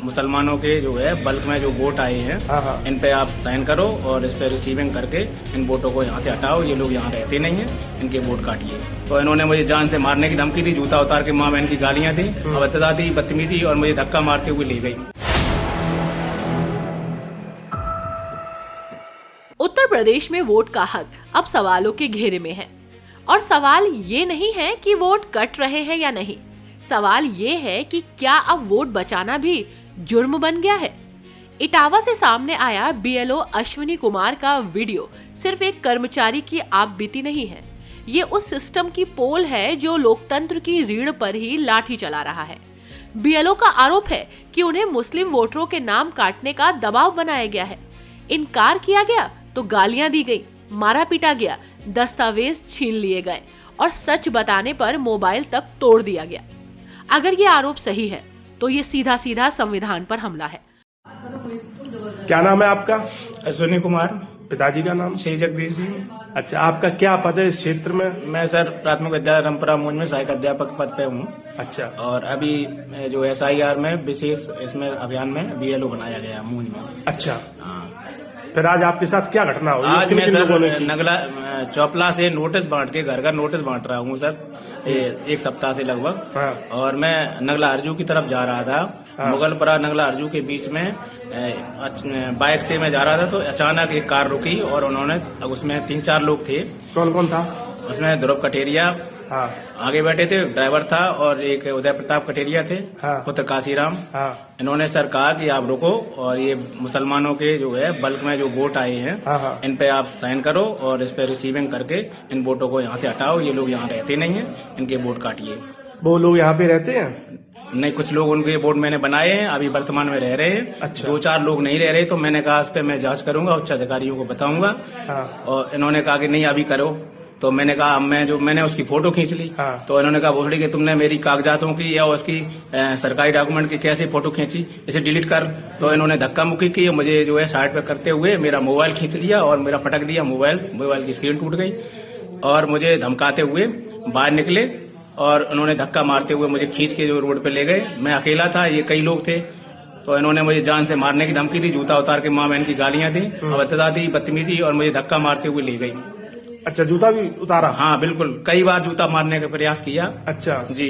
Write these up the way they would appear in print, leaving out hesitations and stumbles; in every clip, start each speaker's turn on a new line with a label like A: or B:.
A: मुसलमानों के जो है बल्क में जो वोट आए हैं, इन पे आप साइन करो और इस पे रिसीविंग करके इन वोटों को यहाँ से हटाओ। ये लोग यहाँ रहते नहीं हैं, इनके वोट काटिए। तो इन्होंने मुझे जान से मारने की धमकी दी, जूता उतार के माँ बहन की गालियां दी, अभद्रता दी, बदतमीजी और मुझे धक्का मारते हुए ले गई।
B: उत्तर प्रदेश में वोट का हक अब सवालों के घेरे में है और सवाल ये नहीं है कि वोट कट रहे हैं या नहीं, सवाल ये है कि क्या अब वोट बचाना भी जुर्म बन गया है। इटावा से सामने आया बीएलओ अश्विनी कुमार का वीडियो सिर्फ एक कर्मचारी की आपबीती नहीं है, ये उस सिस्टम की पोल है जो लोकतंत्र की रीढ़ पर ही लाठी चला रहा है। बीएलओ का आरोप है कि उन्हें मुस्लिम वोटरों के नाम काटने का दबाव बनाया गया है, इनकार किया गया तो गालियां दी गई, मारा पीटा गया, दस्तावेज छीन लिए गए और सच बताने पर मोबाइल तक तोड़ दिया गया। अगर ये आरोप सही है तो ये सीधा सीधा संविधान पर हमला है।
C: क्या नाम है आपका?
A: अश्विनी कुमार।
C: पिताजी का नाम?
A: श्री जगदीश सिंह।
C: अच्छा, आपका क्या पद है इस क्षेत्र में?
A: मैं सर प्राथमिक विद्यालय रामपुरा मौज में सहायक अध्यापक पद पे हूँ।
C: अच्छा,
A: और अभी जो SIR में विशेष इसमें अभियान में BLO बनाया गया मौज में।
C: अच्छा।
A: हाँ।
C: फिर आज आपके साथ क्या घटना हुई?
A: आज मैं सर नगला चौपला से नोटिस बांट के घर घर नोटिस बांट रहा हूँ सर, एक सप्ताह से लगभग।
C: हाँ।
A: और मैं नगला अर्जू की तरफ जा रहा था। हाँ। मुगलपरा नगला अर्जू के बीच में बाइक से मैं जा रहा था तो अचानक एक कार रुकी और उन्होंने, उसमें 3-4 लोग थे।
C: कौन कौन था
A: उसमें? ध्रुव कटेरिया
C: हाँ।
A: आगे बैठे थे, ड्राइवर था, और एक उदय प्रताप कटेरिया थे।
C: हाँ।
A: पुत्र काशीराम।
C: हाँ।
A: इन्होंने सर कहा कि आप रुको और ये मुसलमानों के जो है बल्क में जो वोट आए हैं,
C: हाँ।
A: इन पे आप साइन करो और इस पे रिसीविंग करके इन वोटों को यहाँ से हटाओ। ये लोग यहाँ रहते नहीं हैं, इनके वोट काटिए।
C: वो लोग यहाँ पे रहते हैं?
A: नहीं, कुछ लोग उनके वोट मैंने बनाए हैं, अभी वर्तमान में रह रहे हैं।
C: अच्छा।
A: 2-4 लोग नहीं रह रहे, तो मैंने कहा इस पे मैं जांच करूंगा, उच्च अधिकारियों को बताऊंगा।
C: हाँ।
A: और इन्होंने कहा कि नहीं अभी करो। तो मैंने कहा मैंने उसकी फोटो खींच ली।
C: हाँ।
A: तो इन्होंने कहा भोसड़ी कि तुमने मेरी कागजातों की या उसकी सरकारी डॉक्यूमेंट की कैसे फोटो खींची, इसे डिलीट कर। तो इन्होंने धक्का मुक्की की, मुझे जो है साइड पे करते हुए मेरा मोबाइल खींच लिया और मेरा पटक दिया। मोबाइल की स्क्रीन टूट गई और मुझे धमकाते हुए बाहर निकले और उन्होंने धक्का मारते हुए मुझे खींच के जो रोड पे ले गए। मैं अकेला था, ये कई लोग थे। तो इन्होंने मुझे जान से मारने की धमकी दी, जूता उतार के माँ बहन की गालियां दी, अभद्रता दी, बदतमीजी और मुझे धक्का मारते हुए ले गई।
C: अच्छा, जूता भी उतारा?
A: हाँ बिल्कुल, कई बार जूता मारने का प्रयास किया।
C: अच्छा
A: जी।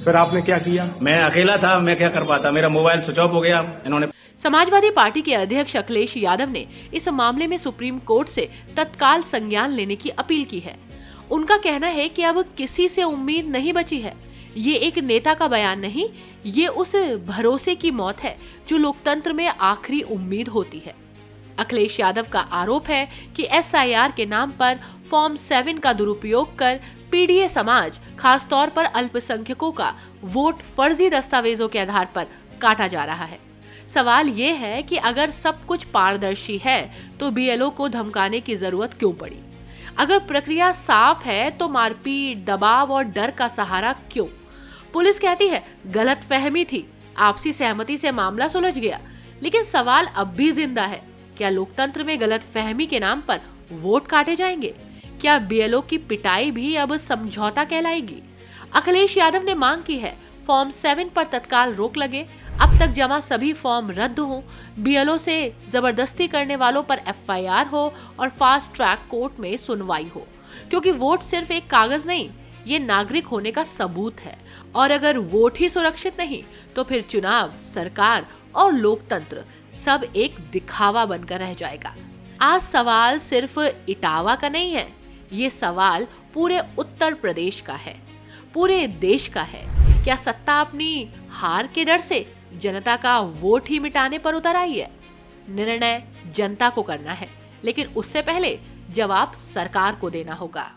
C: फिर आपने क्या किया?
A: मैं अकेला था, मैं क्या कर पाता, मेरा मोबाइल स्विच ऑफ हो गया। इन्होंने
B: समाजवादी पार्टी के अध्यक्ष अखिलेश यादव ने इस मामले में सुप्रीम कोर्ट से तत्काल संज्ञान लेने की अपील की है। उनका कहना है कि अब किसी से उम्मीद नहीं बची है। ये एक नेता का बयान नहीं, ये उस भरोसे की मौत है जो लोकतंत्र में आखिरी उम्मीद होती है। अखिलेश यादव का आरोप है कि SIR के नाम पर फॉर्म 7 का दुरुपयोग कर पीडीए समाज, खासतौर पर अल्पसंख्यकों का वोट फर्जी दस्तावेजों के आधार पर काटा जा रहा है। सवाल ये है कि अगर सब कुछ पारदर्शी है तो BLO को धमकाने की जरूरत क्यों पड़ी? अगर प्रक्रिया साफ है तो मारपीट, दबाव और डर का सहारा क्यों? पुलिस कहती है गलतफहमी थी, आपसी सहमति से मामला सुलझ गया, लेकिन सवाल अब भी जिंदा है। क्या लोकतंत्र में गलतफहमी के नाम पर वोट काटे जाएंगे? क्या BLO की पिटाई भी अब समझौता कहलाएगी? अखिलेश यादव ने मांग की है फॉर्म 7 पर तत्काल रोक लगे, अब तक जमा सभी फॉर्म रद्द हो, BLO से जबरदस्ती करने वालों पर FIR हो और फास्ट ट्रैक कोर्ट में सुनवाई हो, क्योंकि वोट सिर्फ एक कागज नहीं, ये नागरिक होने का सबूत है। और अगर वोट ही सुरक्षित नहीं तो फिर चुनाव, सरकार और लोकतंत्र सब एक दिखावा बनकर रह जाएगा। आज सवाल सिर्फ इटावा का नहीं है, ये सवाल पूरे उत्तर प्रदेश का है, पूरे देश का है। क्या सत्ता अपनी हार के डर से जनता का वोट ही मिटाने पर उतर आई है? निर्णय जनता को करना है, लेकिन उससे पहले जवाब सरकार को देना होगा।